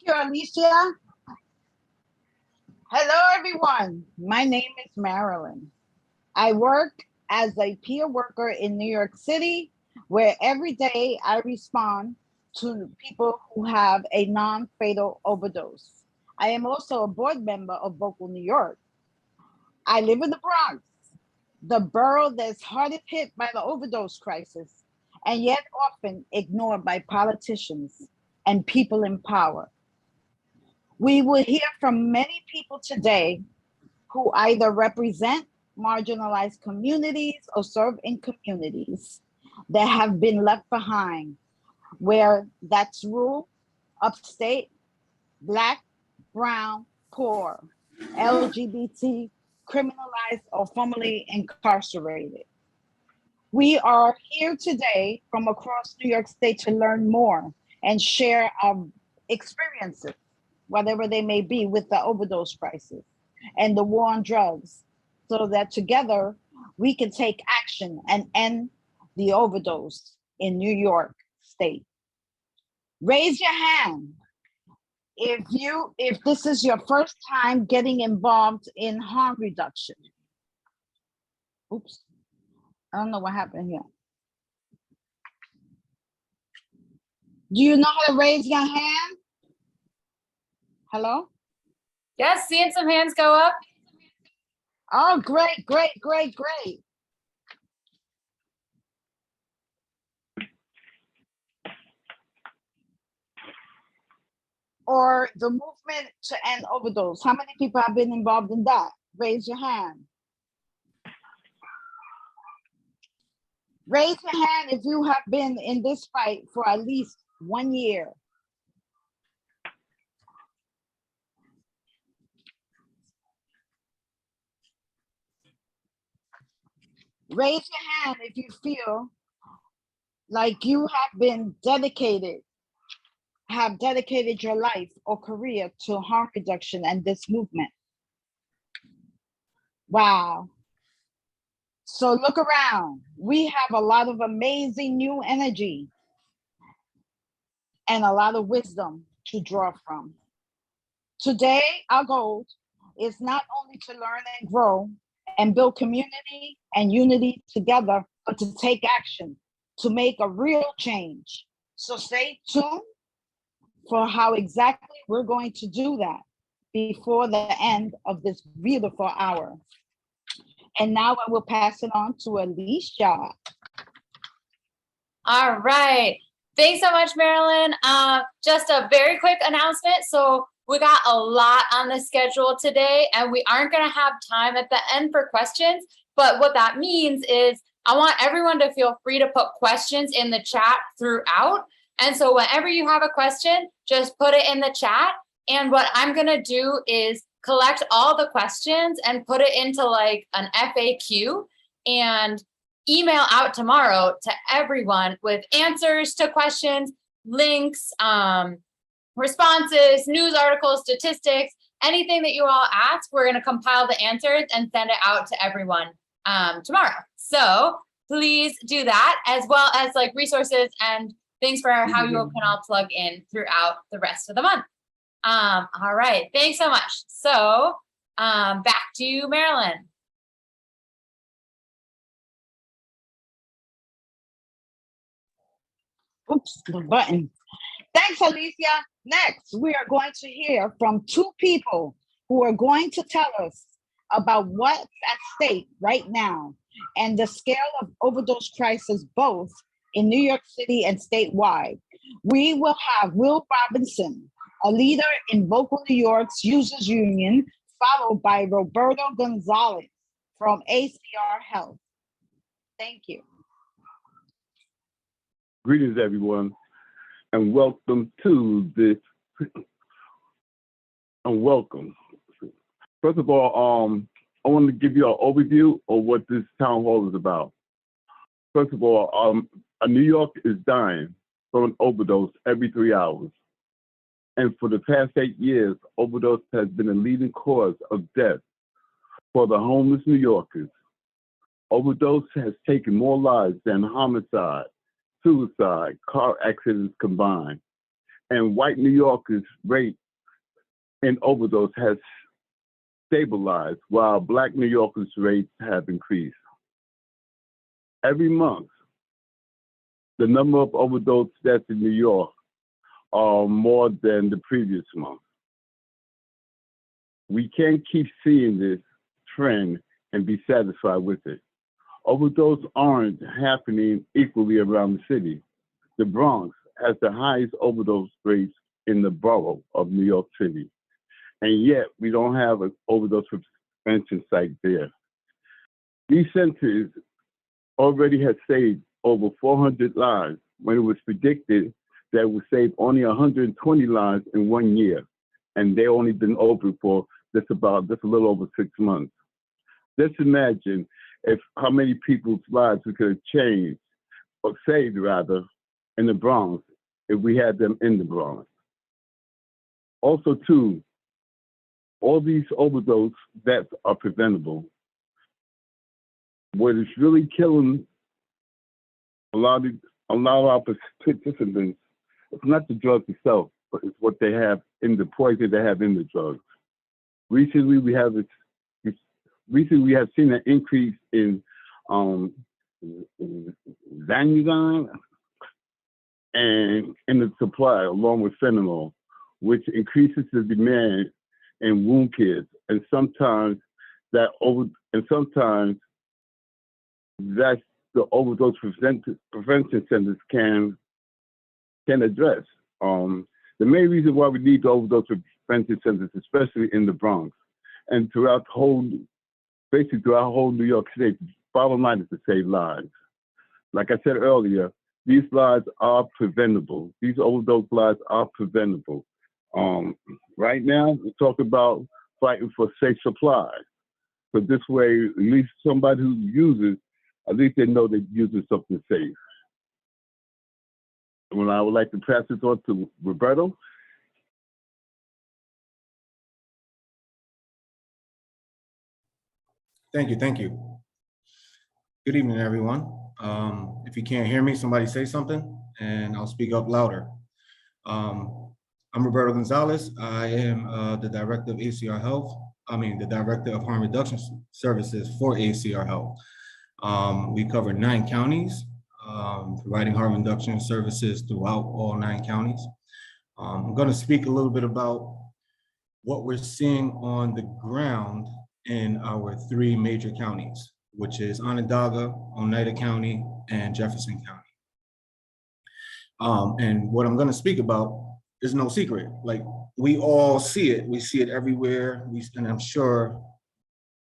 you, Alicia. Hello, everyone. My name is Marilyn. I work as a peer worker in New York City, where every day I respond to people who have a non-fatal overdose. I am also a board member of Vocal New York. I live in the Bronx, the borough that's hardest hit by the overdose crisis, and yet often ignored by politicians and people in power. We will hear from many people today who either represent marginalized communities or serve in communities that have been left behind, where that's rural, upstate, Black, brown, poor, LGBT, criminalized, or formerly incarcerated. We are here today from across New York State to learn more and share our experiences, whatever they may be, with the overdose crisis and the war on drugs, so that together we can take action and end the overdose in New York State. Raise your hand if this is your first time getting involved in harm reduction. Oops, I don't know what happened here. Do you know how to raise your hand? Hello? Yes, seeing some hands go up. Oh, great, great, great, great. Or the movement to end overdose. How many people have been involved in that? Raise your hand. Raise your hand if you have been in this fight for at least 1 year. Raise your hand if you feel like you have been dedicated, have dedicated your life or career to harm reduction and this movement. Wow. So look around. We have a lot of amazing new energy and a lot of wisdom to draw from. Today, our goal is not only to learn and grow and build community and unity together, but to take action, to make a real change. So stay tuned for how exactly we're going to do that before the end of this beautiful hour. And now I will pass it on to Alicia. All right. Thanks so much, Marilyn. Just a very quick announcement. So we got a lot on the schedule today, and we aren't going to have time at the end for questions. But what that means is I want everyone to feel free to put questions in the chat throughout. And so whenever you have a question, just put it in the chat. And what I'm going to do is collect all the questions and put it into like an FAQ and email out tomorrow to everyone with answers to questions, links, responses, news articles, statistics, anything that you all ask. We're going to compile the answers and send it out to everyone tomorrow. So please do that, as well as like resources and things for how you can all plug in throughout the rest of the month. All right, thanks so much. So back to you, Marilyn. Oops, the button. Thanks, Alicia. Next, we are going to hear from two people who are going to tell us about what's at stake right now and the scale of overdose crisis, both in New York City and statewide. We will have Will Robinson, a leader in Vocal New York's Users Union, followed by Roberto Gonzalez from ACR Health. Thank you. Greetings, everyone, and welcome to this. Welcome. First of all, I want to give you an overview of what this town hall is about. First of all, New York is dying from an overdose every 3 hours. And for the past 8 years, overdose has been a leading cause of death for the homeless New Yorkers. Overdose has taken more lives than homicide, suicide, car accidents combined. and white New Yorkers' rate in overdose has stabilized, while Black New Yorkers' rates have increased. Every month, the number of overdose deaths in New York are more than the previous month. We can't keep seeing this trend and be satisfied with it. Overdoses aren't happening equally around the city. The Bronx has the highest overdose rates in the borough of New York City, and yet we don't have an overdose prevention site there. These centers already had saved over 400 lives when it was predicted that it would save only 120 lives in 1 year, and they only been open for just a little over 6 months. Just imagine how many people's lives we could have changed, or saved rather, in the Bronx if we had them in the Bronx. Also too, all these overdose deaths are preventable. What is really killing a lot of our participants, it's not the drug itself, but it's what they have in the poison they have in the drugs. Recently, we have seen an increase in Xanadine and in the supply, along with fentanyl, which increases the demand in wound kits, and sometimes that's the overdose prevention centers can address. The main reason why we need the overdose prevention centers, especially in the Bronx and throughout whole New York State, bottom line is to save lives. Like I said earlier, these lives are preventable. These overdose lives are preventable. Right now, we talk about fighting for safe supply. So this way, at least somebody who uses, at least they know they're using something safe. And I would like to pass this on to Roberto. Thank you. Good evening, everyone. If you can't hear me, somebody say something and I'll speak up louder. I'm Roberto Gonzalez. I am the director of ACR Health. The director of harm reduction services for ACR Health. We cover 9 counties, providing harm reduction services throughout all 9 counties. I'm going to speak a little bit about what we're seeing on the ground in our 3 major counties, which is Onondaga, Oneida County, and Jefferson County. And what I'm going to speak about is no secret. Like, we all see it. We see it everywhere. And I'm sure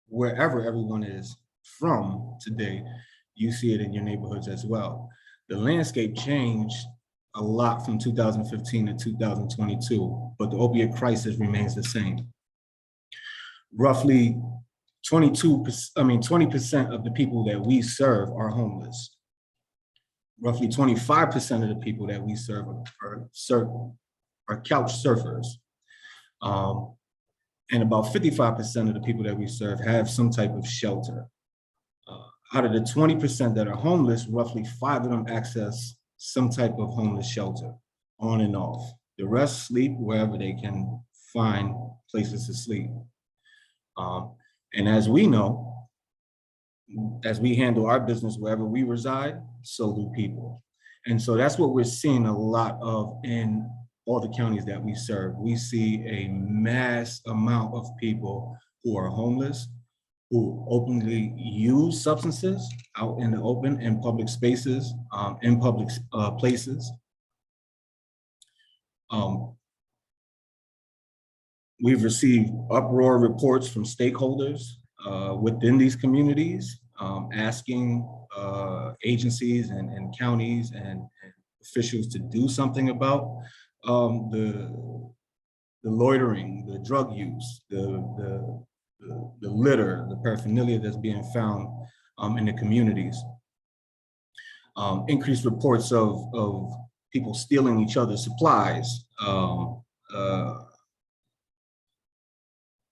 wherever everyone is from today, you see it in your neighborhoods as well. The landscape changed a lot from 2015 to 2022, but the opiate crisis remains the same. Roughly 20% of the people that we serve are homeless. Roughly 25% of the people that we serve are couch surfers. And about 55% of the people that we serve have some type of shelter. Out of the 20% that are homeless, roughly 5 of them access some type of homeless shelter, on and off. The rest sleep wherever they can find places to sleep. And as we know, as we handle our business wherever we reside, so do people. And so that's what we're seeing a lot of in all the counties that we serve. We see a mass amount of people who are homeless, who openly use substances out in the open, in public spaces, in public places. We've received uproar reports from stakeholders within these communities, asking agencies and counties and officials to do something about the loitering, the drug use, the litter, the paraphernalia that's being found in the communities. Increased reports of people stealing each other's supplies,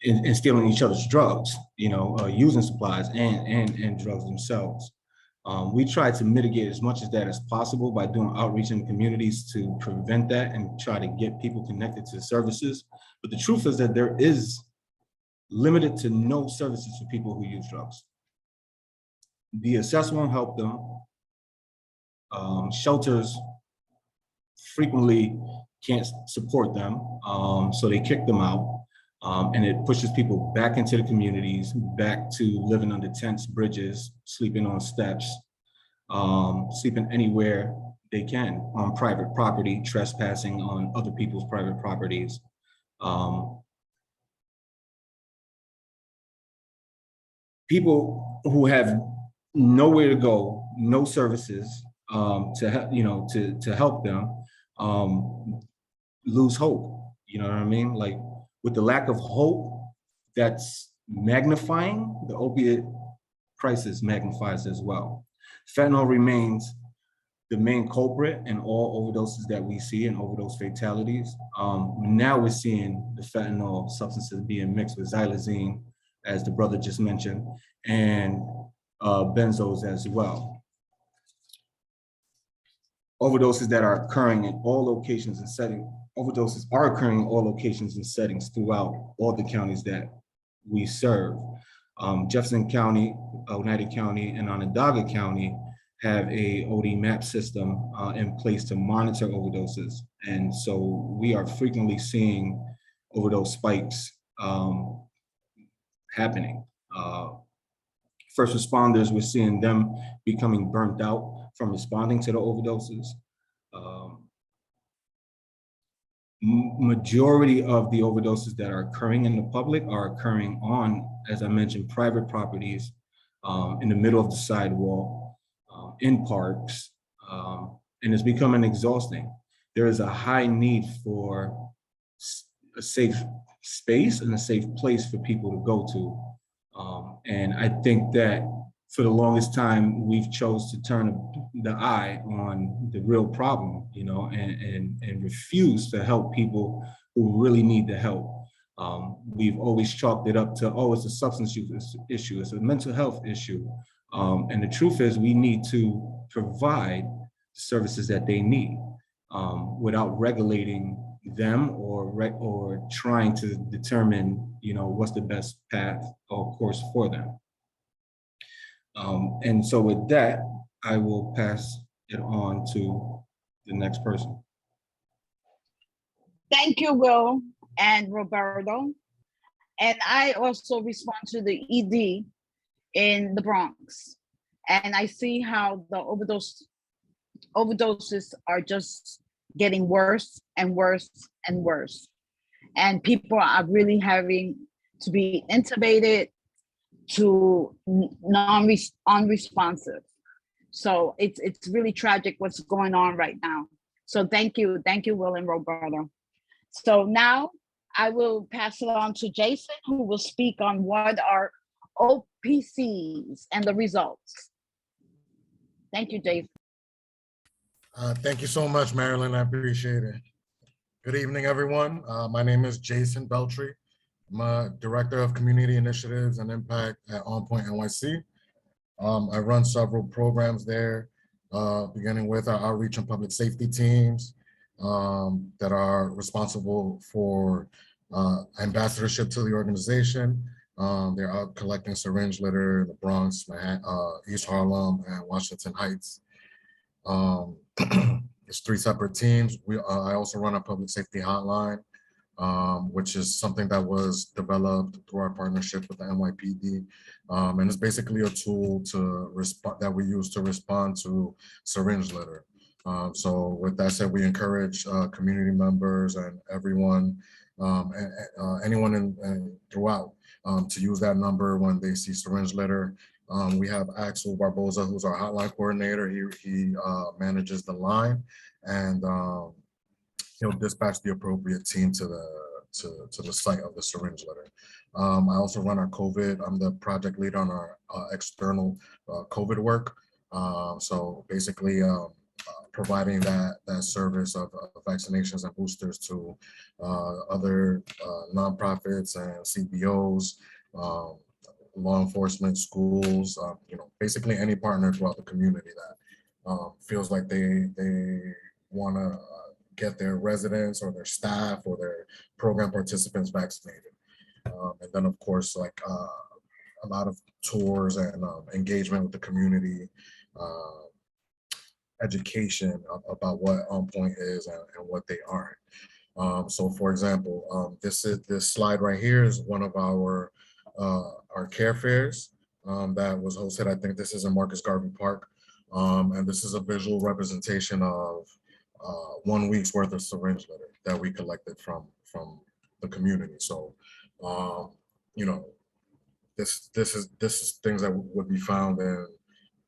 and stealing each other's drugs, using supplies and drugs themselves. We try to mitigate as much as that as possible by doing outreach in communities to prevent that and try to get people connected to services. But the truth is that there is limited to no services for people who use drugs. The assess won't help them. Shelters frequently can't support them, so they kick them out. And it pushes people back into the communities, back to living under tents, bridges, sleeping on steps, sleeping anywhere they can on private property, trespassing on other people's private properties. People who have nowhere to go, no services to help them, lose hope. You know what I mean? Like, with the lack of hope, that's magnifying, the opiate crisis magnifies as well. Fentanyl remains the main culprit in all overdoses that we see and overdose fatalities. Now we're seeing the fentanyl substances being mixed with xylazine, as the brother just mentioned, and benzos as well. Overdoses that are occurring in all locations and settings. Overdoses are occurring in all locations and settings throughout all the counties that we serve. Jefferson County, Oneida County, and Onondaga County have a OD map system in place to monitor overdoses. And so we are frequently seeing overdose spikes happening. First responders, we're seeing them becoming burnt out from responding to the overdoses. Majority of the overdoses that are occurring in the public are occurring on, as I mentioned, private properties, in the middle of the sidewalk, in parks, and it's becoming exhausting. There is a high need for a safe space and a safe place for people to go to. And I think that for the longest time, we've chose to turn the eye on the real problem, and refuse to help people who really need the help. We've always chalked it up to, oh, it's a substance use issue, it's a mental health issue. And the truth is, we need to provide services that they need without regulating them or trying to determine, what's the best path or course for them. And so with that, I will pass it on to the next person. Thank you, Will and Roberto. And I also respond to the ED in the Bronx. And I see how the overdoses are just getting worse and worse and worse. And people are really having to be intubated, to unresponsive. So it's really tragic what's going on right now. So thank you, Will and Roberto. So now I will pass it on to Jason, who will speak on what are OPCs and the results. Thank you, Jason. Thank you so much, Marilyn. I appreciate it. Good evening, everyone. My name is Jason Beltry. I'm a Director of Community Initiatives and Impact at On Point NYC. I run several programs there, beginning with our outreach and public safety teams that are responsible for ambassadorship to the organization. They're out collecting syringe litter in the Bronx, East Harlem, and Washington Heights. It's 3 separate teams. I also run a public safety hotline, which is something that was developed through our partnership with the NYPD. And it's basically a tool that we use to respond to syringe litter. So with that said, we encourage community members and everyone, anyone throughout to use that number when they see syringe litter. We have Axel Barboza, who's our hotline coordinator. He manages the line, and he'll dispatch the appropriate team to the site of the syringe litter. I also run our COVID. I'm the project lead on our external COVID work. So basically, providing that service of vaccinations and boosters to other nonprofits and CBOs, law enforcement, schools, basically any partner throughout the community that feels like they want to get their residents or their staff or their program participants vaccinated. And then, of course, like a lot of tours and engagement with the community, education about what On Point is and what they aren't. So, for example, this slide right here is one of our care fairs that was hosted. I think this is in Marcus Garvey Park, and this is a visual representation of 1 week's worth of syringe litter that we collected from the community. So, this is things that would be found in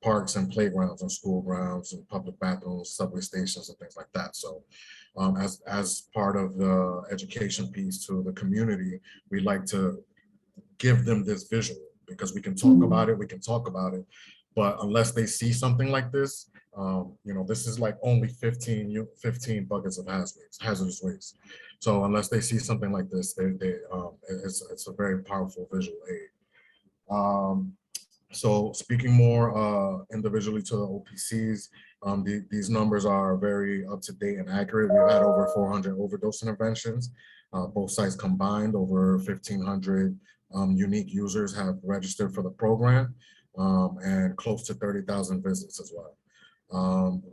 parks and playgrounds and school grounds and public bathrooms, subway stations, and things like that. So as part of the education piece to the community, we like to give them this visual, because we can talk about it, but unless they see something like this, this is like only 15 buckets of hazardous waste. So unless they see something like this, it's a very powerful visual aid. So speaking more individually to the OPCs, these numbers are very up to date and accurate. We've had over 400 overdose interventions, both sites combined. Over 1,500 unique users have registered for the program, and close to 30,000 visits as well.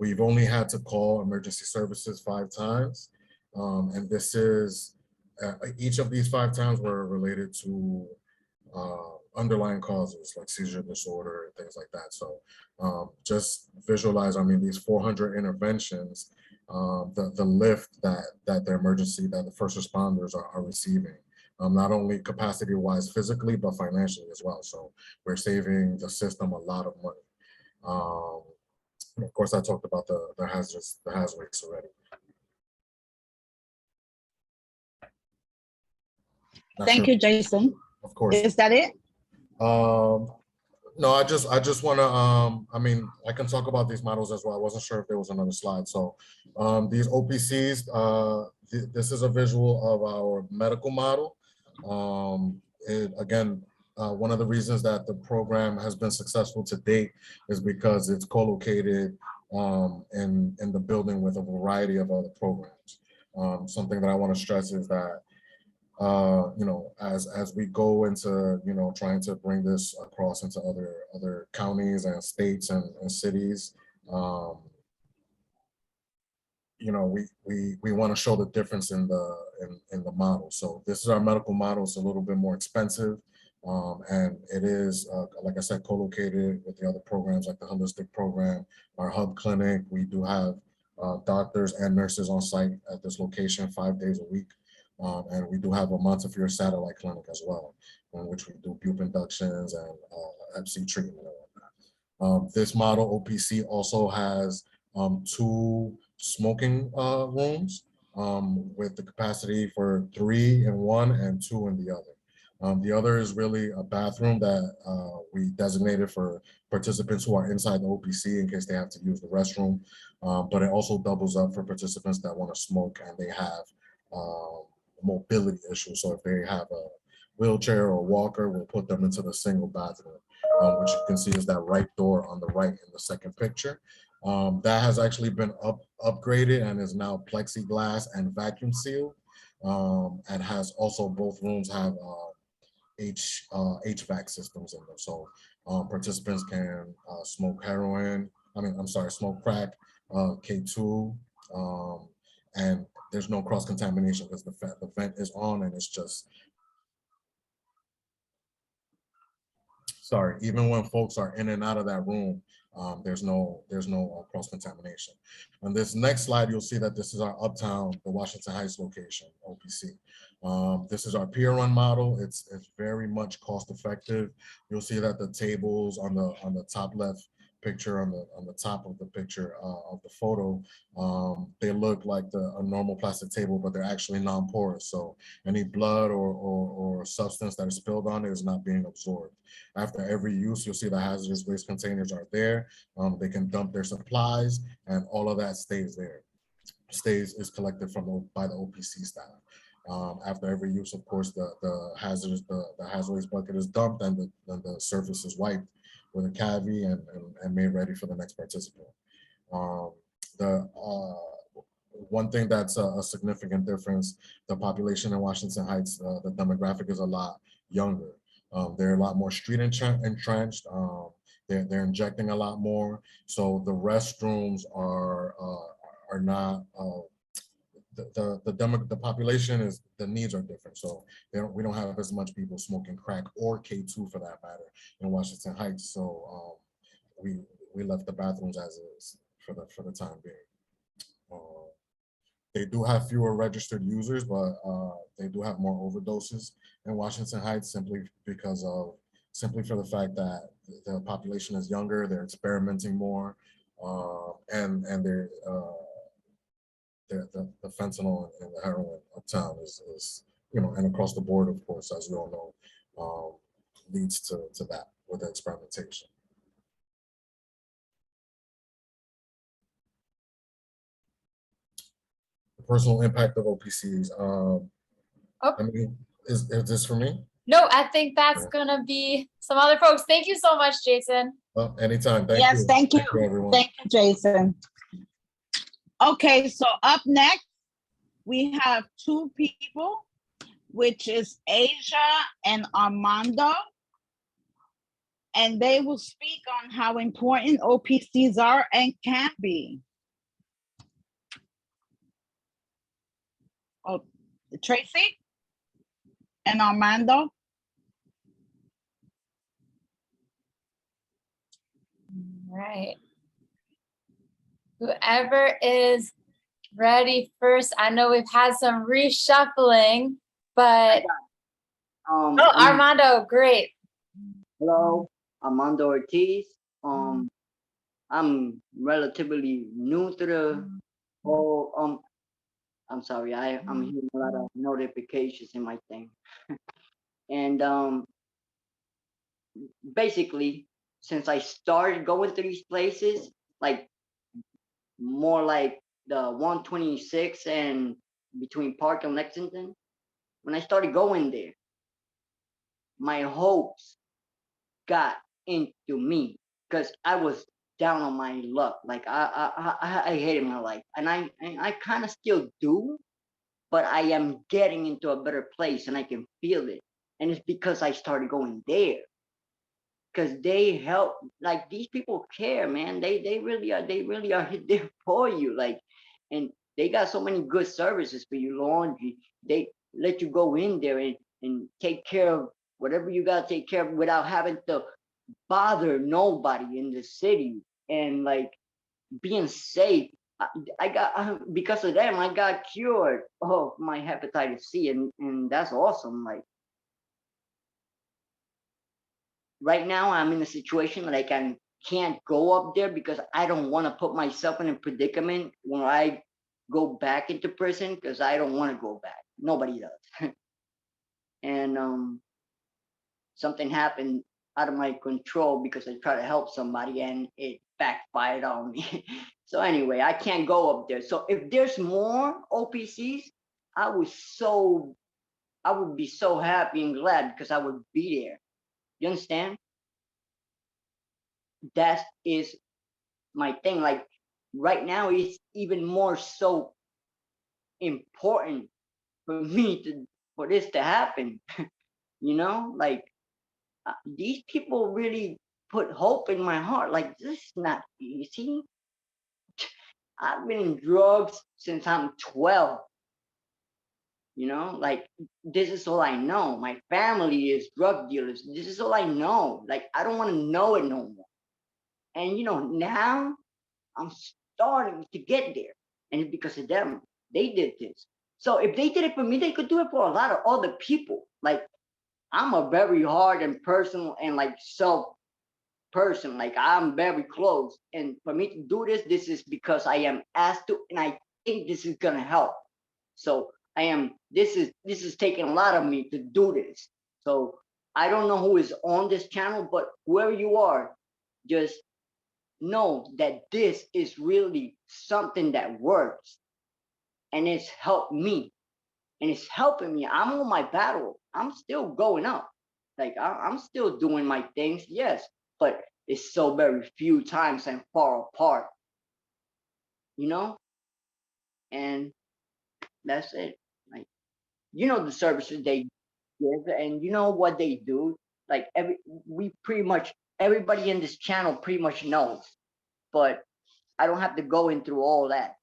We've only had to call emergency services 5 times, and this is each of these 5 times were related to underlying causes like seizure disorder and things like that. So just visualize, these 400 interventions, the lift that the first responders are receiving, not only capacity wise physically, but financially as well. So we're saving the system a lot of money. And of course, I talked about the hazard waste already. Thank you, Jason. Of course. Is that it? No, I just want to, I can talk about these models as well. I wasn't sure if there was another slide. So these OPCs, this is a visual of our medical model. Again, one of the reasons that the program has been successful to date is because it's co-located in the building with a variety of other programs. Something that I want to stress is that as we go into, trying to bring this across into other counties and states and cities, we want to show the difference in the model. So this is our medical model. It's a little bit more expensive, and it is, like I said, co-located with the other programs like the holistic program, our hub clinic. We do have doctors and nurses on site at this location 5 days a week. And we do have a Montefiore satellite clinic as well, in which we do bupe inductions and MC treatment and whatnot. This model OPC also has 2 smoking rooms with the capacity for 3 in one and 2 in the other. The other is really a bathroom that we designated for participants who are inside the OPC in case they have to use the restroom, but it also doubles up for participants that want to smoke and they have mobility issues. So if they have a wheelchair or walker, we'll put them into the single bathroom, which you can see is that right door on the right in the second picture. That has actually been upgraded and is now plexiglass and vacuum sealed, and has also, both rooms have HVAC systems in them. So participants can smoke smoke crack, K2, and there's no cross contamination because the vent is on and it's just, even when folks are in and out of that room, there's no cross contamination. On this next slide, you'll see that this is our Uptown, the Washington Heights location, OPC. This is our peer run model. It's very much cost effective. You'll see that the tables on the top left picture, on the top of the picture of the photo, they look like a normal plastic table, but they're actually non-porous. So any blood or substance that is spilled on it is not being absorbed. After every use, you'll see the hazardous waste containers are there. They can dump their supplies, and all of that stays there. Is collected by the OPC staff. After every use, of course, the hazardous bucket is dumped, and the surface is wiped with a cavi and made ready for the next participant. The one thing that's a significant difference, the population in Washington Heights, the demographic is a lot younger. They're a lot more street entrenched. They're injecting a lot more. So the restrooms are not, the population is, the needs are different. So we don't have as much people smoking crack or K2 for that matter in Washington Heights. So we left the bathrooms as is for the time being. They do have fewer registered users, but they do have more overdoses in Washington Heights simply for the fact that the population is younger, they're experimenting more, and they're the fentanyl and the heroin uptown is and across the board, of course, as we all know, leads to that with the experimentation. The personal impact of OPCs. I mean, is this for me? No, I think that's gonna be some other folks. Thank you so much, Jason. Well, anytime. Thank Yes, you. thank you. Everyone. Thank you, Jason. Okay, so up next, we have two people, which is Asia and Armando. And they will speak on how important OPCs are and can be. Oh, Tracy and Armando. All right. Whoever is ready first. I know we've had some reshuffling, but Armando, great. Hello, Armando Ortiz. I'm relatively new to the whole. I'm sorry. I'm hearing a lot of notifications in my thing, and basically, since I started going to these places, like more like the 126 and between Park and Lexington, when I started going there, my hopes got into me because I was down on my luck. Like I hated my life, and I kind of still do, but I am getting into a better place, and I can feel it. And it's because I started going there, because they help. Like these people care, man. They really are. They really are there for you. Like, and they got so many good services for you. Laundry. They let you go in there and take care of whatever you got to take care of without having to bother nobody in the city, and like being safe. I got because of them, I got cured of my hepatitis C, and that's awesome. Like right now, I'm in a situation that I can't go up there because I don't want to put myself in a predicament when I go back into prison, because I don't want to go back. Nobody does. And something happened out of my control because I tried to help somebody and it backfired on me. So anyway, I can't go up there. So if there's more OPCs, I would be so happy and glad, because I would be there. You understand? That is my thing. Like right now, it's even more so important for me for this to happen. Like these people really put hope in my heart. Like this is not easy. I've been in drugs since I'm 12. Like this is all I know. My family is drug dealers. This is all I know. Like I don't want to know it no more. And now I'm starting to get there. And it's because of them. They did this. So if they did it for me, they could do it for a lot of other people. Like I'm a very hard and personal and like self person. Like I'm very close. And for me to do this is because I am asked to, and I think this is gonna help. So this is taking a lot of me to do this. So I don't know who is on this channel, but whoever you are, just know that this is really something that works, and it's helped me. and it's helping me. I'm on my battle. I'm still going up. Like I'm still doing my things, yes, but it's so very few times and far apart, you know? And that's it. Like, you know, the services they give and you know what they do. Like we pretty much, everybody in this channel pretty much knows, but I don't have to go in through all that.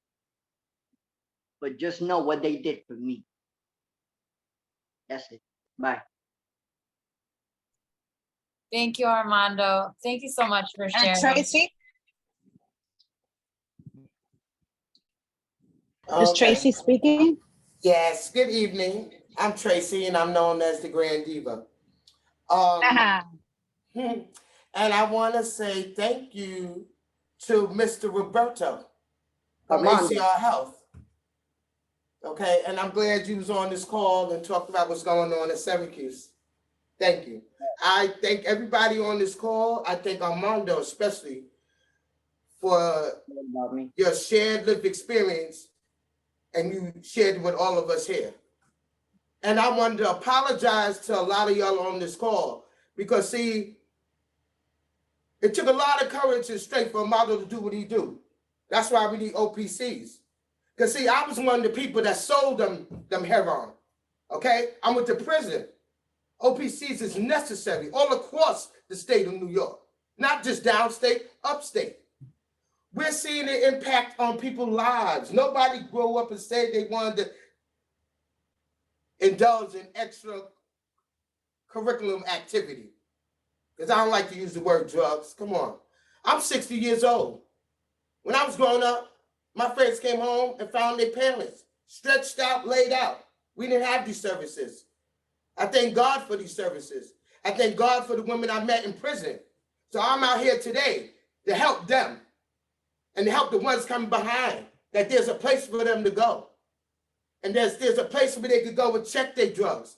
But just know what they did for me. That's it. Bye. Thank you, Armando. Thank you so much for And sharing. Tracy, is Okay. Tracy speaking? Yes, good evening. I'm Tracy and I'm known as the Grand Diva. And I want to say thank you to Mr. Roberto from Armando. ACR Health. Okay, and I'm glad you was on this call and talked about what's going on at Syracuse. Thank you. I thank everybody on this call. I thank Armando especially for About me. your shared lived experience, and you shared it with all of us here. And I wanted to apologize to a lot of y'all on this call because, see, it took a lot of courage and strength for Armando to do what he do. That's why we need OPCs. Because, see, I was one of the people that sold them heroin, okay? I went to prison. OPCs is necessary all across the state of New York, not just downstate, upstate. We're seeing the impact on people's lives. Nobody grew up and said they wanted to indulge in extra curriculum activity. Because I don't like to use the word drugs. Come on. I'm 60 years old. When I was growing up, my friends came home and found their parents stretched out, laid out. We didn't have these services. I thank God for these services. I thank God for the women I met in prison. So I'm out here today to help them and to help the ones coming behind, that there's a place for them to go. And there's a place where they could go and check their drugs.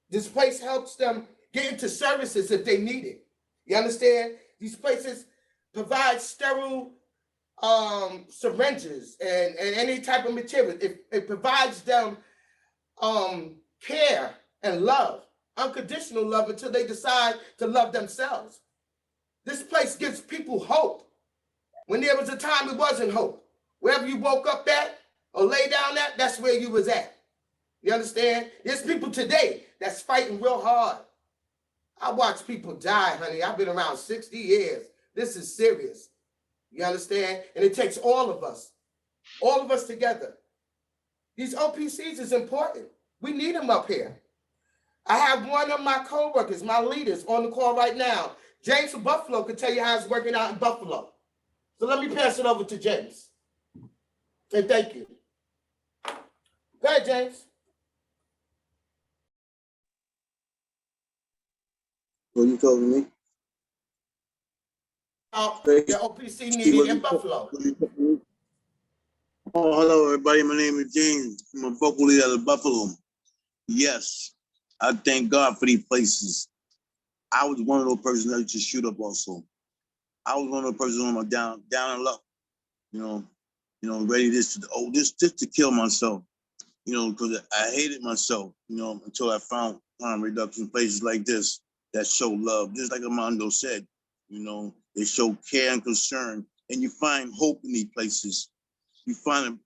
This place helps them get into services if they need it. You understand? These places provide sterile syringes and any type of material. It provides them care and love, unconditional love until they decide to love themselves. This place gives people hope. When there was a time it wasn't hope. Wherever you woke up at or lay down at, that's where you was at. You understand? There's people today that's fighting real hard. I watch people die, honey. I've been around 60 years. This is serious. You understand? And it takes all of us together. These OPCs is important. We need them up here. I have one of my coworkers, my leaders, on the call right now. James from Buffalo could tell you how it's working out in Buffalo. So let me pass it over to James. And thank you. Go ahead, James. What you talking to me? The OPC needed in Buffalo. Oh, hello, everybody. My name is James. I'm a vocal leader out of Buffalo. Yes, I thank God for these places. I was one of those persons that used to shoot up also. I was one of those persons on my down and luck, ready just to kill myself, because I hated myself, until I found harm reduction places like this that show love. Just like Armando said, they show care and concern, and you find hope in these places. You find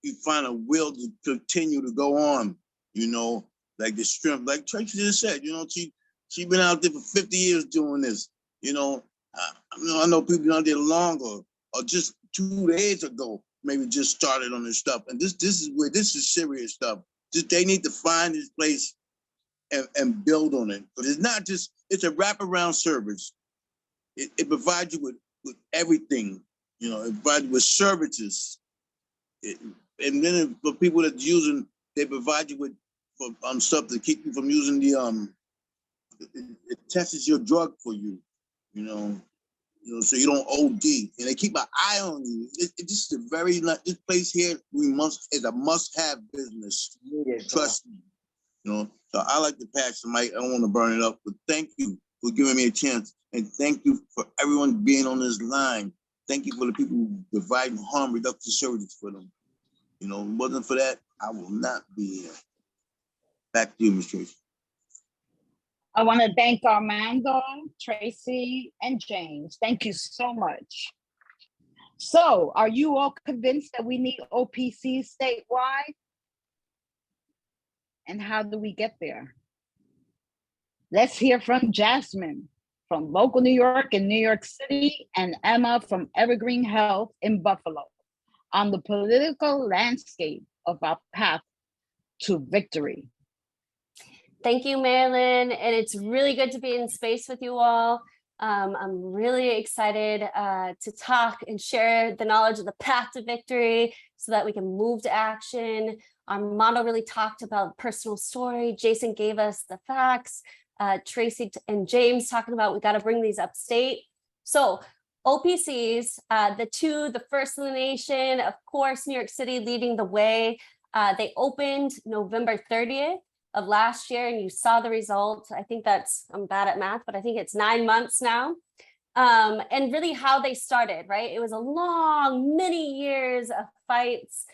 a will to continue to go on, like the strength, like Tracy just said, she been out there for 50 years doing this, I know people out there longer, or just 2 days ago, maybe just started on this stuff. And this is serious stuff. They need to find this place and build on it. But it's a wraparound service. It provides you with everything, it provides you with services. And then for people that's using, they provide you with stuff to keep you from using it tests your drug for you, so you don't OD, and they keep an eye on you. This is this place here is a must-have business. Trust me, So I like to pass the mic. I don't want to burn it up, but thank you for giving me a chance, and thank you for everyone being on this line. Thank you for the people who providing harm reduction services for them. It wasn't for that, I will not be here. Back to you, Ms. Tracy. I want to thank Armando, Tracy, and James. Thank you so much. So, are you all convinced that we need OPCs statewide? And how do we get there? Let's hear from Jasmine from local New York and New York City, and Emma from Evergreen Health in Buffalo on the political landscape of our path to victory. Thank you, Marilyn. And it's really good to be in space with you all. I'm really excited to talk and share the knowledge of the path to victory so that we can move to action. Armando really talked about personal story. Jason gave us the facts. Tracy and James talking about we got to bring these upstate. So OPCs, the first in the nation, of course, New York City leading the way. They opened November 30th of last year, and you saw the results. I think I'm bad at math, but I think it's 9 months now. And really how they started, right? It was a long, many years of fights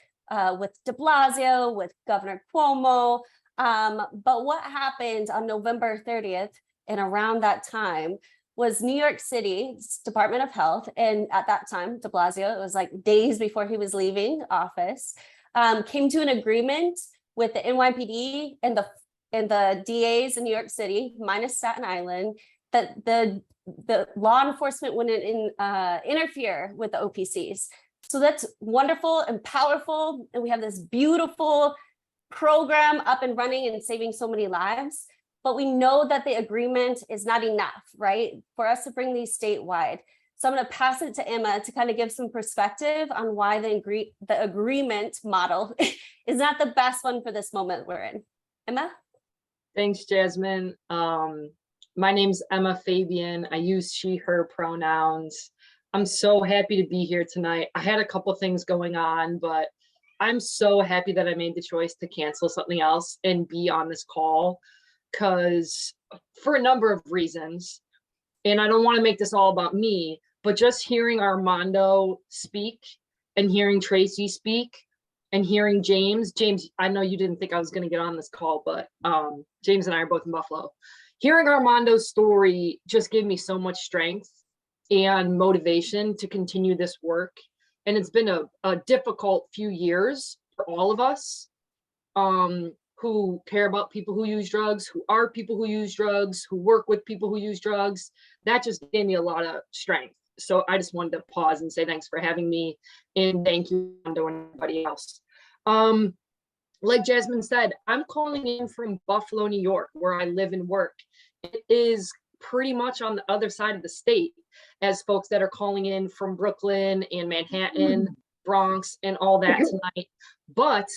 with de Blasio, with Governor Cuomo. But what happened on November 30th and around that time was New York City's Department of Health, and at that time, de Blasio, it was like days before he was leaving office, came to an agreement with the NYPD and the DAs in New York City, minus Staten Island, that the law enforcement wouldn't interfere with the OPCs. So that's wonderful and powerful, and we have this beautiful program up and running and saving so many lives. But we know that the agreement is not enough, right? For us to bring these statewide. So I'm going to pass it to Emma to kind of give some perspective on why the agreement model is not the best one for this moment we're in. Emma? Thanks, Jasmine. My name's Emma Fabian. I use she, her pronouns. I'm so happy to be here tonight. I had a couple things going on, but I'm so happy that I made the choice to cancel something else and be on this call, because for a number of reasons, and I don't want to make this all about me, but just hearing Armando speak and hearing Tracy speak and hearing James, I know you didn't think I was going to get on this call, but James and I are both in Buffalo. Hearing Armando's story just gave me so much strength and motivation to continue this work. And it's been a difficult few years for all of us who care about people who use drugs, who are people who use drugs, who work with people who use drugs. That just gave me a lot of strength. So I just wanted to pause and say thanks for having me, and thank you, Armando, and everybody else. Like Jasmine said, I'm calling in from Buffalo, New York, where I live and work. It is pretty much on the other side of the state as folks that are calling in from Brooklyn and Manhattan, Bronx, and all that tonight. But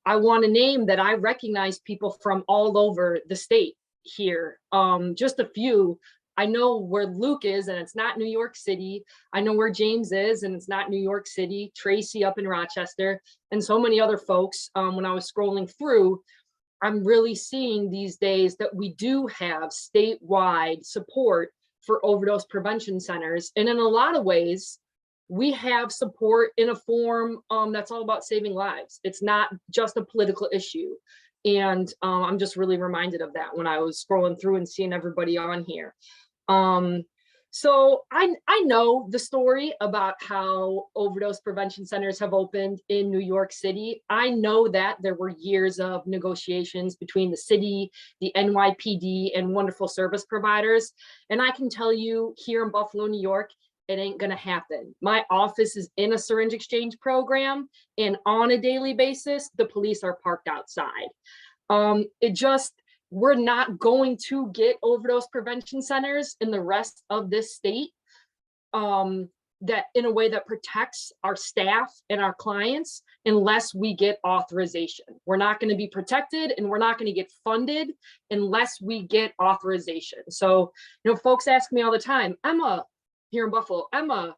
I want to name that I recognize people from all over the state here. Just a few. I know where Luke is, and it's not New York City. I know where James is, and it's not New York City. Tracy up in Rochester, and so many other folks. When I was scrolling through, I'm really seeing these days that we do have statewide support for overdose prevention centers. And in a lot of ways, we have support in a form that's all about saving lives. It's not just a political issue. And I'm just really reminded of that when I was scrolling through and seeing everybody on here. So I know the story about how overdose prevention centers have opened in New York City. I know that there were years of negotiations between the city, the NYPD, and wonderful service providers. And I can tell you here in Buffalo, New York, it ain't gonna happen. My office is in a syringe exchange program, and on a daily basis, the police are parked outside. We're not going to get overdose prevention centers in the rest of this state that in a way that protects our staff and our clients unless we get authorization. We're not going to be protected, and we're not going to get funded unless we get authorization. So, folks ask me all the time, Emma, here in Buffalo, Emma,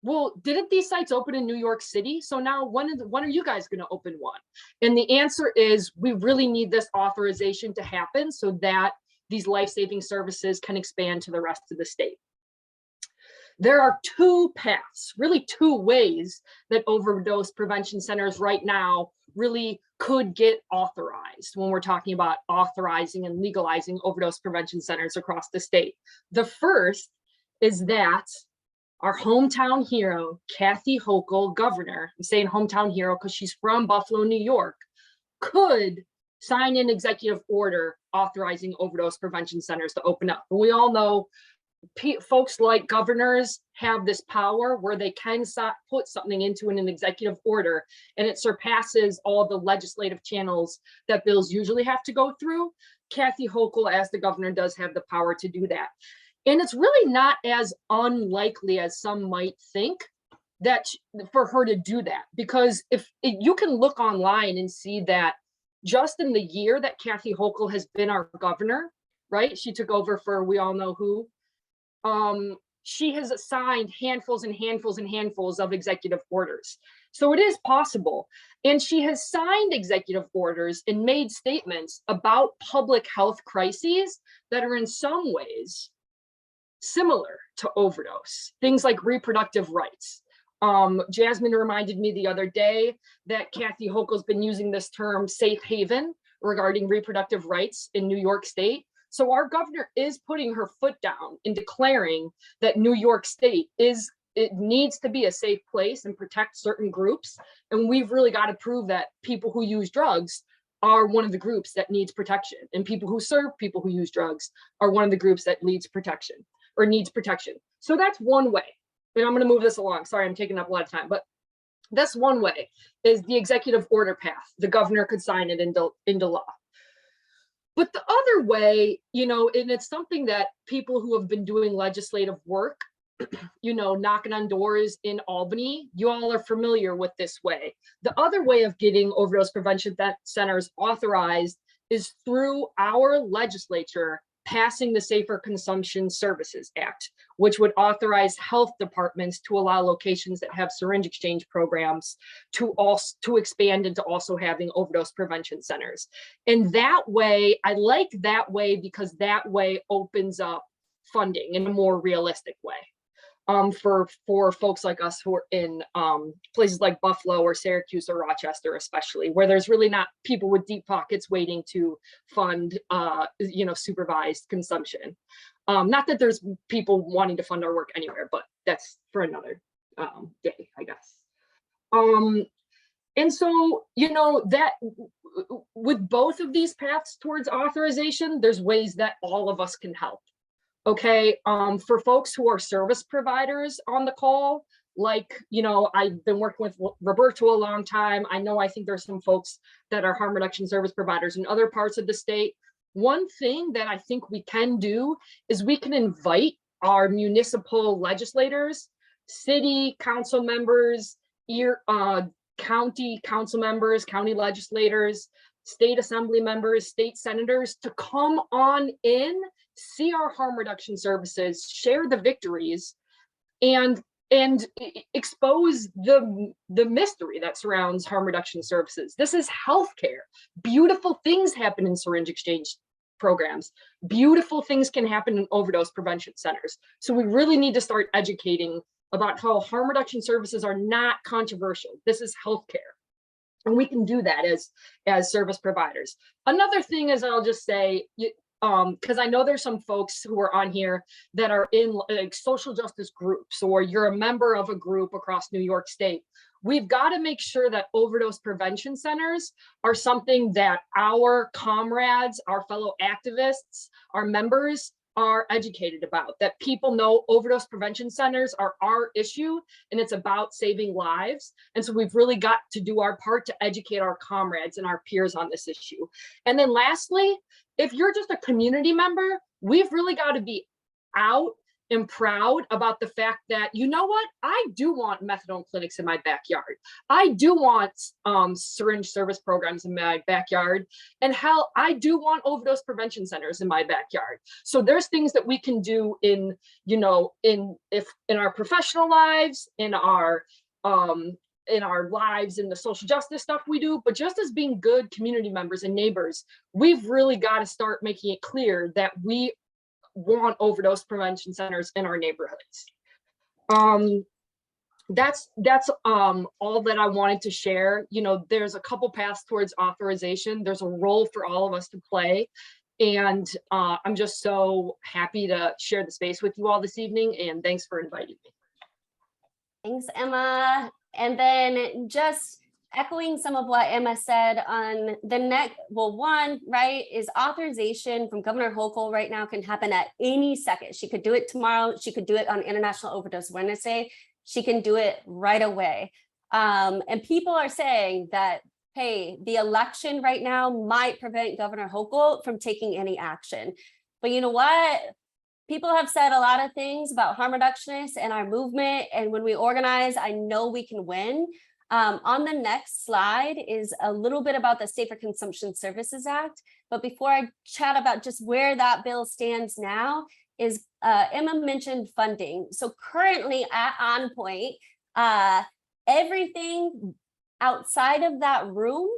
well, didn't these sites open in New York City? So now when are you guys going to open one? And the answer is we really need this authorization to happen so that these life-saving services can expand to the rest of the state. There are two paths, really two ways that overdose prevention centers right now really could get authorized when we're talking about authorizing and legalizing overdose prevention centers across the state. The first is that our hometown hero, Kathy Hochul, governor, I'm saying hometown hero because she's from Buffalo, New York, could sign an executive order authorizing overdose prevention centers to open up. And we all know folks like governors have this power where they can put something into an executive order, and it surpasses all the legislative channels that bills usually have to go through. Kathy Hochul, as the governor, does have the power to do that. And it's really not as unlikely as some might think that for her to do that, because if you can look online and see that just in the year that Kathy Hochul has been our governor, right? She took over for we all know who. She has assigned handfuls and handfuls and handfuls of executive orders. So it is possible. And she has signed executive orders and made statements about public health crises that are in some ways similar to overdose, things like reproductive rights. Jasmine reminded me the other day that Kathy Hochul's been using this term safe haven regarding reproductive rights in New York State. So our governor is putting her foot down in declaring that New York State it needs to be a safe place and protect certain groups. And we've really got to prove that people who use drugs are one of the groups that needs protection, and people who serve people who use drugs are one of the groups that needs protection. So that's one way. And I'm going to move this along. Sorry, I'm taking up a lot of time, but that's one way, is the executive order path. The governor could sign it into law. But the other way, and it's something that people who have been doing legislative work, knocking on doors in Albany, you all are familiar with this way. The other way of getting overdose prevention centers authorized is through our legislature passing the Safer Consumption Services Act, which would authorize health departments to allow locations that have syringe exchange programs to expand into also having overdose prevention centers. And that way, I like that way because that way opens up funding in a more realistic way. For folks like us who are in places like Buffalo or Syracuse or Rochester, especially, where there's really not people with deep pockets waiting to fund, supervised consumption. Not that there's people wanting to fund our work anywhere, but that's for another day, I guess. And so, that with both of these paths towards authorization, there's ways that all of us can help. Okay, for folks who are service providers on the call, like, I've been working with Roberto a long time. I think there's some folks that are harm reduction service providers in other parts of the state. One thing that I think we can do is we can invite our municipal legislators, city council members, county council members, county legislators, state assembly members, state senators to come on in, see our harm reduction services, share the victories, and expose the mystery that surrounds harm reduction services. This is healthcare. Beautiful things happen in syringe exchange programs. Beautiful things can happen in overdose prevention centers. So we really need to start educating about how harm reduction services are not controversial. This is healthcare. And we can do that as service providers. Another thing is, I'll just say, because I know there's some folks who are on here that are in like social justice groups, or you're a member of a group across New York State. We've got to make sure that overdose prevention centers are something that our comrades, our fellow activists, our members are educated about, that people know overdose prevention centers are our issue and it's about saving lives. And so we've really got to do our part to educate our comrades and our peers on this issue. And then lastly, if you're just a community member, we've really got to be out and proud about the fact that, you know what, I do want methadone clinics in my backyard. I do want syringe service programs in my backyard. And hell, I do want overdose prevention centers in my backyard. So there's things that we can do in our professional lives, in our lives, in the social justice stuff we do, but just as being good community members and neighbors, we've really got to start making it clear that we want overdose prevention centers in our neighborhoods. that's all that I wanted to share. You know, there's a couple paths towards authorization. There's a role for all of us to play. And I'm just so happy to share the space with you all this evening, and thanks for inviting me. Thanks, Emma. And then just echoing some of what Emma said on the next, well, one, right, is authorization from Governor Hochul right now can happen at any second. She could do it tomorrow. She could do it on International Overdose Awareness Day. She can do it right away. And people are saying that, hey, the election right now might prevent Governor Hochul from taking any action. But you know what? People have said a lot of things about harm reductionists and our movement. And when we organize, I know we can win. On the next slide is a little bit about the Safer Consumption Services Act. But before I chat about just where that bill stands now, is Emma mentioned funding. So currently at On Point, everything outside of that room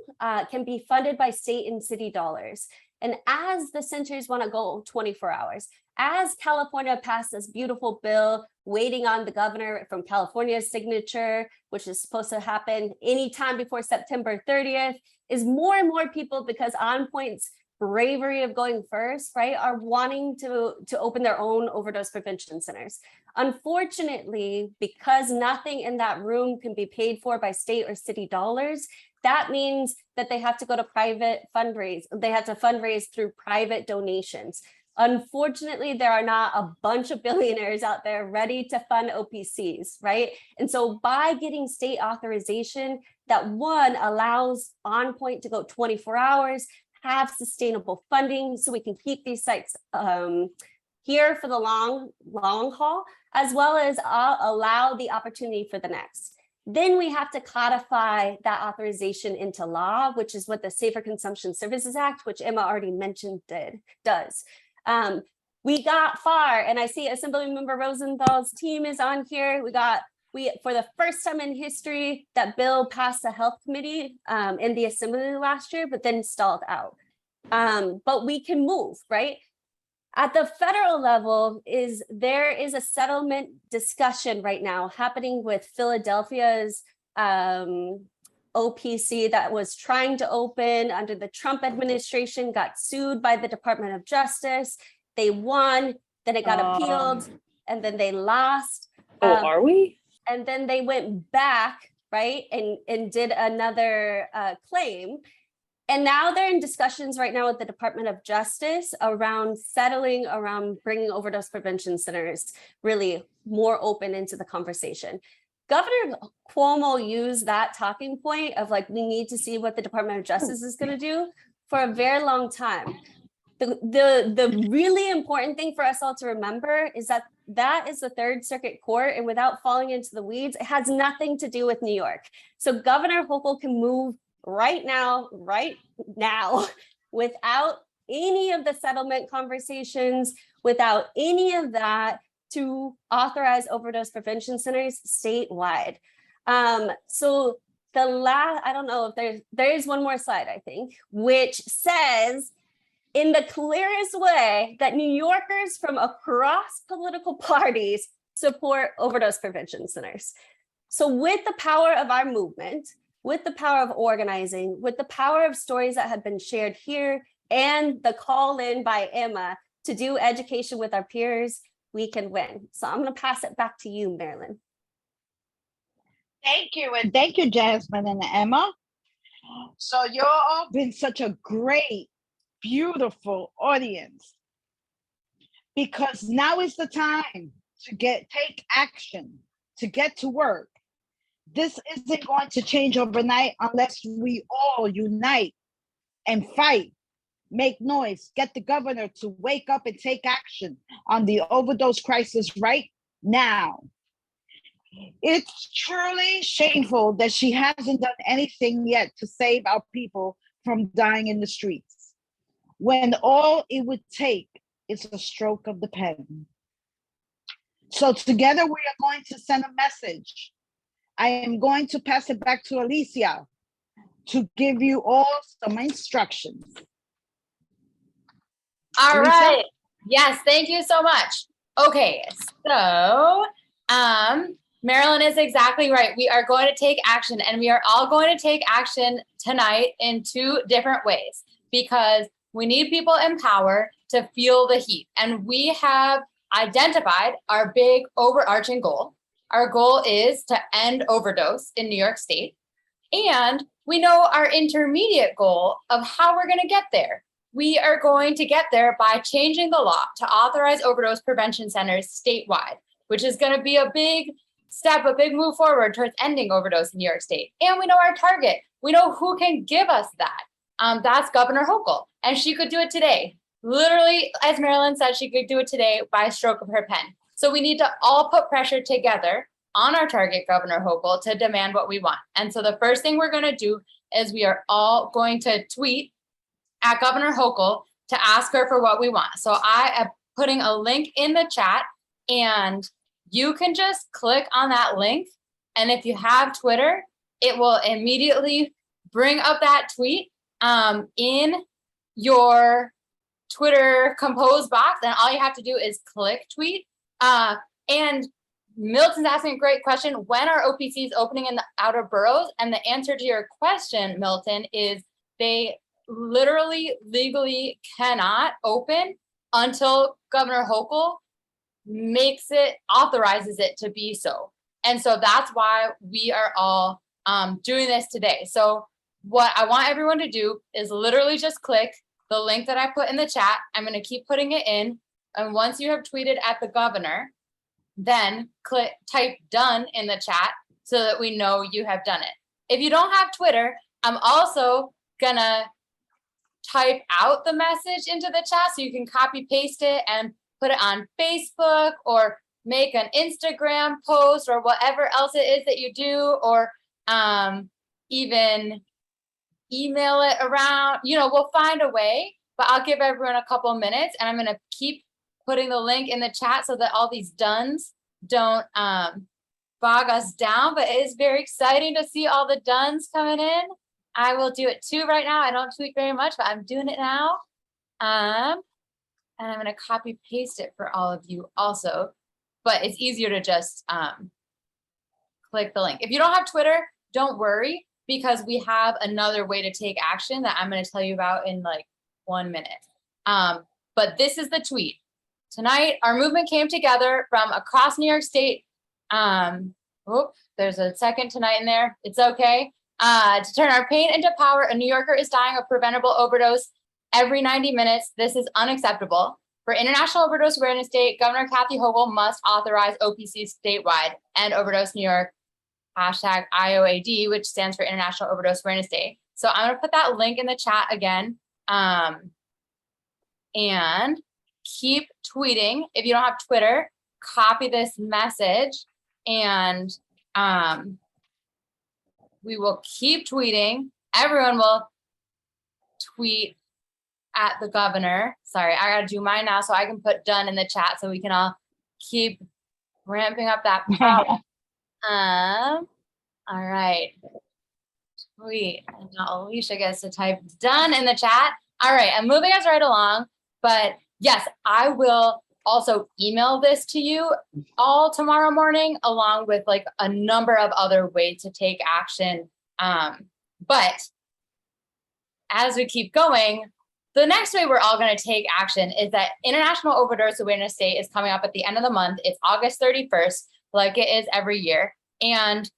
can be funded by state and city dollars. And as the centers want to go 24 hours, as California passed this beautiful bill, waiting on the governor from California's signature, which is supposed to happen anytime before September 30th, is more and more people, because On Point's bravery of going first, right, are wanting to open their own overdose prevention centers. Unfortunately, because nothing in that room can be paid for by state or city dollars, that means that they have to go to private fundraise. They have to fundraise through private donations. Unfortunately, there are not a bunch of billionaires out there ready to fund OPCs, right? And so by getting state authorization, that one allows On Point to go 24 hours, have sustainable funding so we can keep these sites here for the long haul, as well as allow the opportunity for the next. Then we have to codify that authorization into law, which is what the Safer Consumption Services Act, which Emma already mentioned, does. We got far, and I see Assemblymember Rosenthal's team is on here. We for the first time in history, that bill passed the health committee in the assembly last year, but then stalled out. But we can move, right? At the federal level, there is a settlement discussion right now happening with Philadelphia's OPC that was trying to open under the Trump administration, got sued by the Department of Justice. They won, then it got appealed, and then they lost. Are we? And then they went back, right, and did another claim. And now they're in discussions right now with the Department of Justice around settling, around bringing overdose prevention centers really more open into the conversation. Governor Cuomo used that talking point of like, we need to see what the Department of Justice is going to do for a very long time. The really important thing for us all to remember is that is the Third Circuit Court, and without falling into the weeds, it has nothing to do with New York. So Governor Hochul can move right now, without any of the settlement conversations, without any of that, to authorize overdose prevention centers statewide. So the last, I don't know if there is one more slide, I think, which says in the clearest way that New Yorkers from across political parties support overdose prevention centers. So with the power of our movement, with the power of organizing, with the power of stories that have been shared here, and the call in by Emma to do education with our peers, we can win. So I'm going to pass it back to you, Marilyn. Thank you. And thank you, Jasmine and Emma. So you've all been such a great, beautiful audience, because now is the time to take action, to get to work. This isn't going to change overnight unless we all unite and fight, make noise, get the governor to wake up and take action on the overdose crisis right now. It's truly shameful that she hasn't done anything yet to save our people from dying in the streets, when all it would take is a stroke of the pen. So together we are going to send a message. I am going to pass it back to Alicia to give you all some instructions. All Alicia? right. Yes, thank you so much. Okay, so Marilyn is exactly right. We are going to take action, and we are all going to take action tonight in 2 different ways, because we need people in power to feel the heat. And we have identified our big overarching goal. Our goal is to end overdose in New York State. And we know our intermediate goal of how we're going to get there. We are going to get there by changing the law to authorize overdose prevention centers statewide, which is going to be a big step, a big move forward towards ending overdose in New York State. And we know our target. We know who can give us that. That's Governor Hochul, and she could do it today. Literally, as Marilyn said, she could do it today by a stroke of her pen. So we need to all put pressure together on our target, Governor Hochul, to demand what we want. And so the first thing we're going to do is we are all going to tweet at Governor Hochul to ask her for what we want. So I am putting a link in the chat, and you can just click on that link. And if you have Twitter, it will immediately bring up that tweet in your Twitter compose box. And all you have to do is click tweet. And Milton's asking a great question. When are OPCs opening in the outer boroughs? And the answer to your question, Milton, is they literally legally cannot open until Governor Hochul authorizes it to be so. And so that's why we are all doing this today. So what I want everyone to do is literally just click the link that I put in the chat. I'm going to keep putting it in. And once you have tweeted at the governor, then type done in the chat so that we know you have done it. If you don't have Twitter, I'm also gonna type out the message into the chat so you can copy paste it and put it on Facebook or make an Instagram post or whatever else it is that you do, or even email it around. We'll find a way, but I'll give everyone a couple minutes, and I'm gonna keep putting the link in the chat so that all these dones don't bog us down. But it is very exciting to see all the dones coming in. I will do it too right now. I don't tweet very much, but I'm doing it now. And I'm going to copy paste it for all of you also. But it's easier to just click the link. If you don't have Twitter, don't worry, because we have another way to take action that I'm going to tell you about in like 1 minute. But this is the tweet. Tonight, our movement came together from across New York State. There's a second tonight in there. It's okay. To turn our pain into power. A New Yorker is dying of preventable overdose every 90 minutes. This is unacceptable. For International Overdose Awareness Day, Governor Kathy Hochul must authorize OPCs statewide and Overdose New York, #IOAD, which stands for International Overdose Awareness Day. So I'm going to put that link in the chat again. And keep tweeting. If you don't have Twitter, copy this message, and we will keep tweeting. Everyone will tweet at the governor. Sorry, I gotta do mine now so I can put done in the chat so we can all keep ramping up that power. All right. Tweet. And now Alicia gets to type done in the chat. All right, I'm moving us right along, but yes, I will also email this to you all tomorrow morning, along with like a number of other ways to take action. But as we keep going, the next way we're all going to take action is that International Overdose Awareness Day is coming up at the end of the month. It's August 31st, like it is every year. And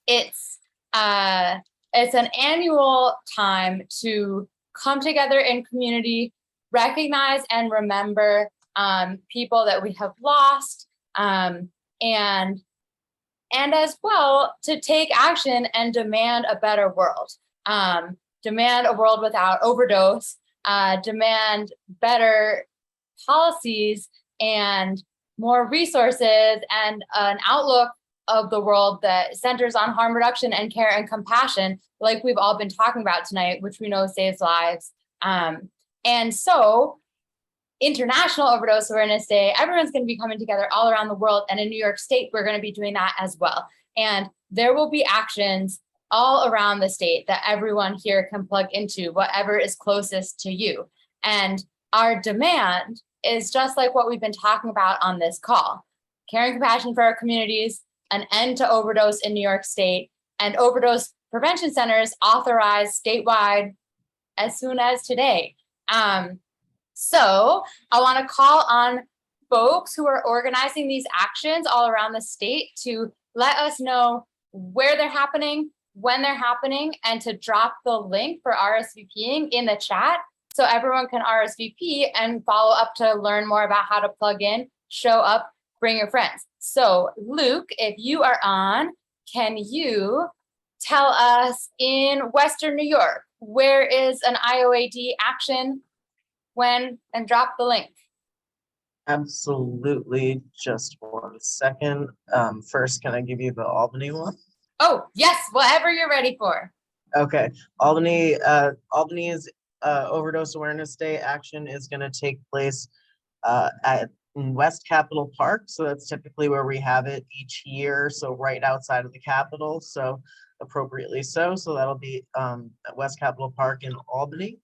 it's an annual time to come together in community, recognize and remember people that we have lost, and as well to take action and demand a better world. Demand a world without overdose, demand better policies and more resources and an outlook of the world that centers on harm reduction and care and compassion, like we've all been talking about tonight, which we know saves lives. And so International Overdose Awareness Day, everyone's going to be coming together all around the world. And in New York State, we're going to be doing that as well. And there will be actions all around the state that everyone here can plug into, whatever is closest to you. And our demand is just like what we've been talking about on this call. caring compassion for our communities, an end to overdose in New York State, and overdose prevention centers authorized statewide as soon as today. So I want to call on folks who are organizing these actions all around the state to let us know where they're happening, when they're happening, and to drop the link for RSVPing in the chat so everyone can RSVP and follow up to learn more about how to plug in, show up, bring your friends. So Luke, if you are on, can you tell us in Western New York, where is an IOAD action, when, and drop the link? Absolutely. Just 1 second. First, can I give you the Albany one? Oh, yes, whatever you're ready for. Okay. Albany's Overdose Awareness Day action is going to take place at West Capitol Park. So that's typically where we have it each year. So right outside of the Capitol. So appropriately so. So that'll be at West Capitol Park in Albany.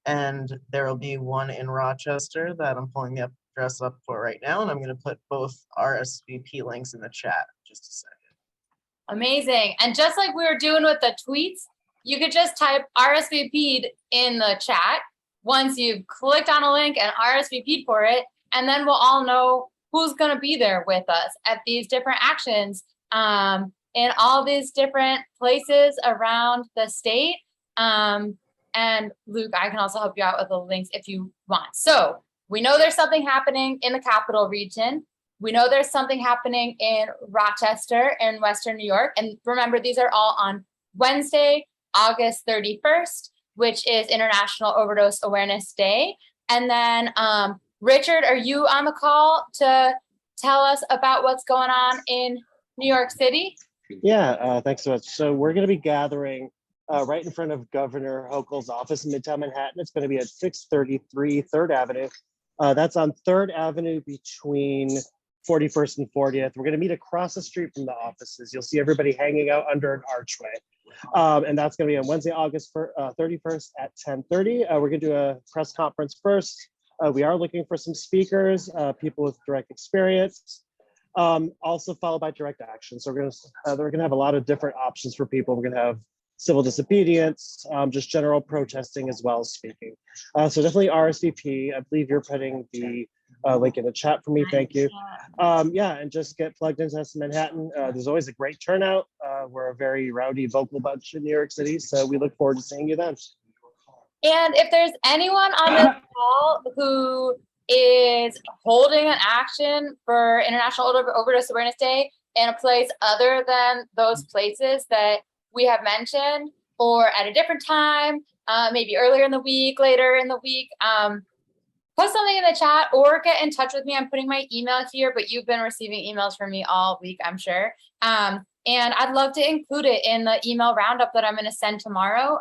And there will be one in Rochester that I'm pulling the address up for right now. And I'm going to put both RSVP links in the chat in just a second. Amazing. And just like we were doing with the tweets, you could just type RSVP'd in the chat once you've clicked on a link and RSVP'd for it. And then we'll all know who's going to be there with us at these different actions in all these different places around the state. And Luke, I can also help you out with the links if you want. So we know there's something happening in the Capital Region. We know there's something happening in Rochester in Western New York. And remember, these are all on Wednesday, August 31st, which is International Overdose Awareness Day. And then Richard, are you on the call to tell us about what's going on in New York City? Yeah, thanks so much. So we're going to be gathering right in front of Governor Hochul's office in Midtown Manhattan. It's going to be at 633 3rd Avenue. That's on 3rd Avenue between 41st and 40th. We're going to meet across the street from the offices. You'll see everybody hanging out under an archway. And that's going to be on Wednesday, August 31st at 10:30. We're going to do a press conference first. We are looking for some speakers, people with direct experience, also followed by direct action. So we're going to have a lot of different options for people. We're going to have civil disobedience, just general protesting as well as speaking. So definitely RSVP. I believe you're putting the link in the chat for me. Thank you. Yeah, and just get plugged into Manhattan. There's always a great turnout. We're a very rowdy, vocal bunch in New York City. So we look forward to seeing you then. And if there's anyone on this call who is holding an action for International Overdose Awareness Day in a place other than those places that we have mentioned, or at a different time, maybe earlier in the week, later in the week, put something in the chat or get in touch with me. I'm putting my email here, but you've been receiving emails from me all week, I'm sure. And I'd love to include it in the email roundup that I'm going to send tomorrow.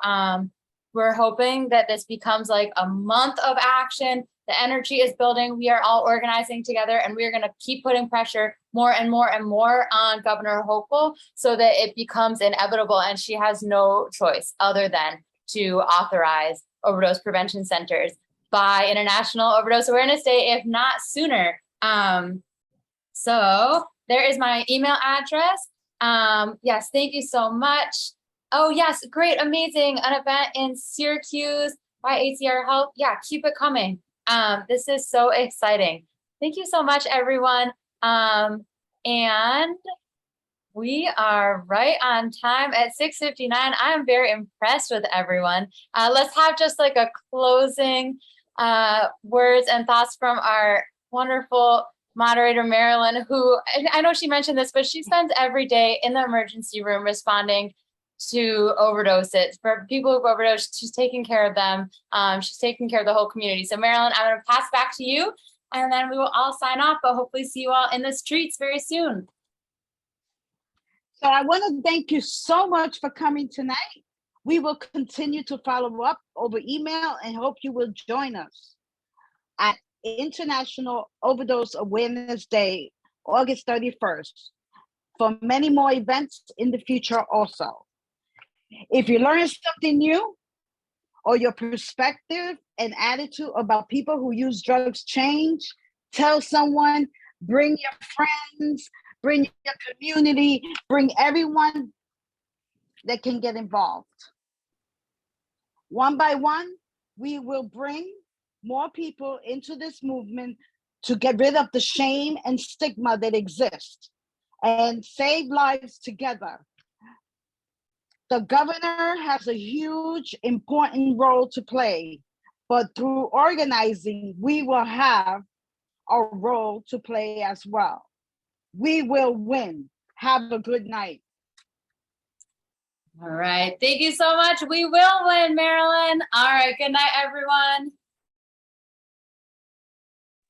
We're hoping that this becomes like a month of action. The energy is building. We are all organizing together, and we're going to keep putting pressure more and more and more on Governor Hochul so that it becomes inevitable and she has no choice other than to authorize overdose prevention centers by International Overdose Awareness Day, if not sooner. So there is my email address. Yes, thank you so much. Oh yes, great, amazing. An event in Syracuse by ACR Health. Yeah, keep it coming. This is so exciting. Thank you so much, everyone. And we are right on time at 6:59. I am very impressed with everyone. Let's have just like a closing words and thoughts from our wonderful moderator, Marilyn, who I know she mentioned this, but she spends every day in the emergency room responding to overdoses. For people who've overdosed, she's taking care of them. She's taking care of the whole community. So Marilyn, I'm going to pass back to you, and then we will all sign off, but hopefully see you all in the streets very soon. So I want to thank you so much for coming tonight. We will continue to follow up over email and hope you will join us at International Overdose Awareness Day, August 31st, for many more events in the future also. If you learn something new or your perspective and attitude about people who use drugs change, tell someone, Bring your friends, bring your community, bring everyone that can get involved. One by one, we will bring more people into this movement to get rid of the shame and stigma that exists and save lives together. The governor has a huge, important role to play, but through organizing, we will have a role to play as well. We will win. Have a good night. All right. Thank you so much. We will win, Marilyn. All right. Good night, everyone.